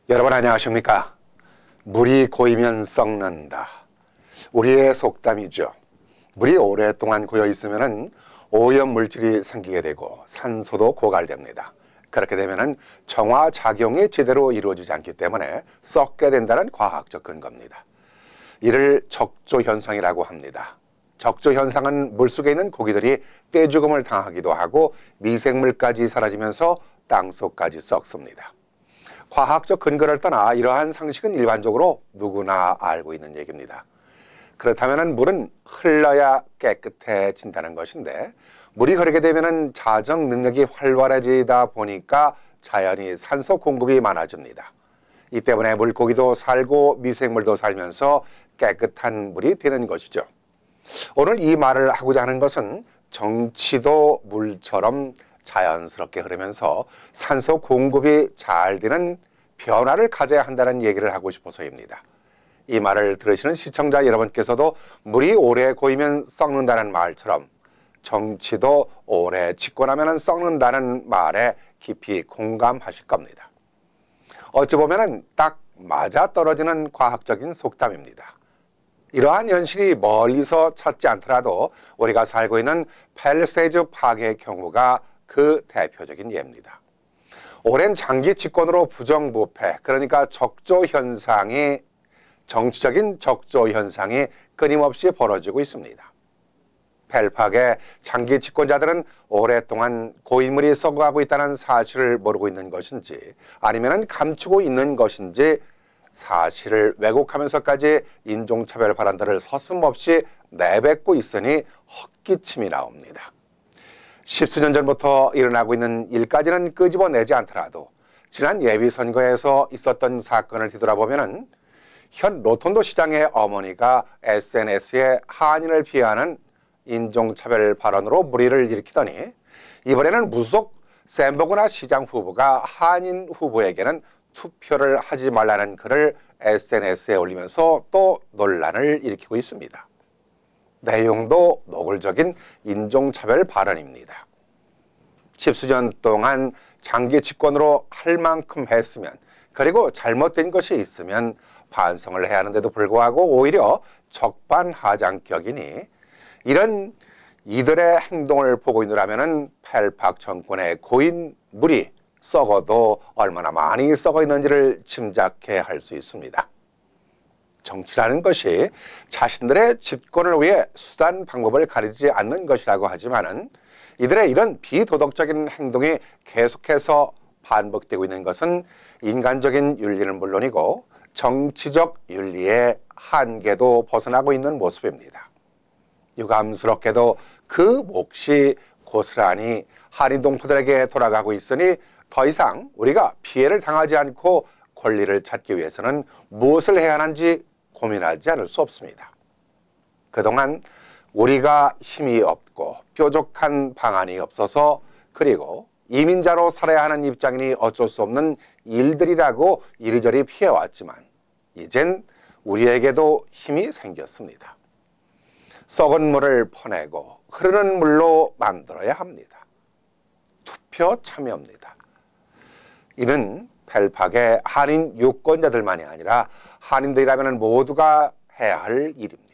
여러분 안녕하십니까? 물이 고이면 썩는다. 우리의 속담이죠. 물이 오랫동안 고여 있으면 오염 물질이 생기게 되고 산소도 고갈됩니다. 그렇게 되면 정화작용이 제대로 이루어지지 않기 때문에 썩게 된다는 과학적 근거입니다. 이를 적조현상이라고 합니다. 적조현상은 물속에 있는 고기들이 떼죽음을 당하기도 하고 미생물까지 사라지면서 땅속까지 썩습니다. 과학적 근거를 떠나 이러한 상식은 일반적으로 누구나 알고 있는 얘기입니다. 그렇다면 물은 흘러야 깨끗해진다는 것인데 물이 흐르게 되면 자정 능력이 활발해지다 보니까 자연히 산소 공급이 많아집니다. 이 때문에 물고기도 살고 미생물도 살면서 깨끗한 물이 되는 것이죠. 오늘 이 말을 하고자 하는 것은 정치도 물처럼 자연스럽게 흐르면서 산소 공급이 잘 되는 변화를 가져야 한다는 얘기를 하고 싶어서입니다. 이 말을 들으시는 시청자 여러분께서도 물이 오래 고이면 썩는다는 말처럼 정치도 오래 짓고 나면 썩는다는 말에 깊이 공감하실 겁니다. 어찌 보면 딱 맞아떨어지는 과학적인 속담입니다. 이러한 현실이 멀리서 찾지 않더라도 우리가 살고 있는 팰리세이드 파괴의 경우가 그 대표적인 예입니다. 오랜 장기 집권으로 부정부패, 그러니까 적조현상이 정치적인 적조현상이 끊임없이 벌어지고 있습니다. 펠팍의 장기 집권자들은 오랫동안 고인물이 썩어가고 있다는 사실을 모르고 있는 것인지 아니면 감추고 있는 것인지 사실을 왜곡하면서까지 인종차별 발언들을 서슴없이 내뱉고 있으니 헛기침이 나옵니다. 십수년 전부터 일어나고 있는 일까지는 끄집어내지 않더라도 지난 예비선거에서 있었던 사건을 뒤돌아보면 현 로톤도 시장의 어머니가 SNS에 한인을 비하하는 인종차별 발언으로 물의를 일으키더니 이번에는 무속 샘버그나 시장 후보가 한인 후보에게는 투표를 하지 말라는 글을 SNS에 올리면서 또 논란을 일으키고 있습니다. 내용도 노골적인 인종차별 발언입니다. 십수년 동안 장기 집권으로 할 만큼 했으면 그리고 잘못된 것이 있으면 반성을 해야 하는데도 불구하고 오히려 적반하장격이니 이런 이들의 행동을 보고 있느라면 펠팍 정권의 고인 물이 썩어도 얼마나 많이 썩어 있는지를 짐작해 할 수 있습니다. 정치라는 것이 자신들의 집권을 위해 수단 방법을 가리지 않는 것이라고 하지만은 이들의 이런 비도덕적인 행동이 계속해서 반복되고 있는 것은 인간적인 윤리는 물론이고 정치적 윤리의 한계도 벗어나고 있는 모습입니다. 유감스럽게도 그 몫이 고스란히 한인 동포들에게 돌아가고 있으니 더 이상 우리가 피해를 당하지 않고 권리를 찾기 위해서는 무엇을 해야 하는지 고민하지 않을 수 없습니다. 그동안 우리가 힘이 없고 뾰족한 방안이 없어서 그리고 이민자로 살아야 하는 입장이니 어쩔 수 없는 일들이라고 이리저리 피해왔지만 이젠 우리에게도 힘이 생겼습니다. 썩은 물을 퍼내고 흐르는 물로 만들어야 합니다. 투표 참여입니다. 이는 펠팍의 한인 유권자들만이 아니라 한인들이라면 모두가 해야 할 일입니다.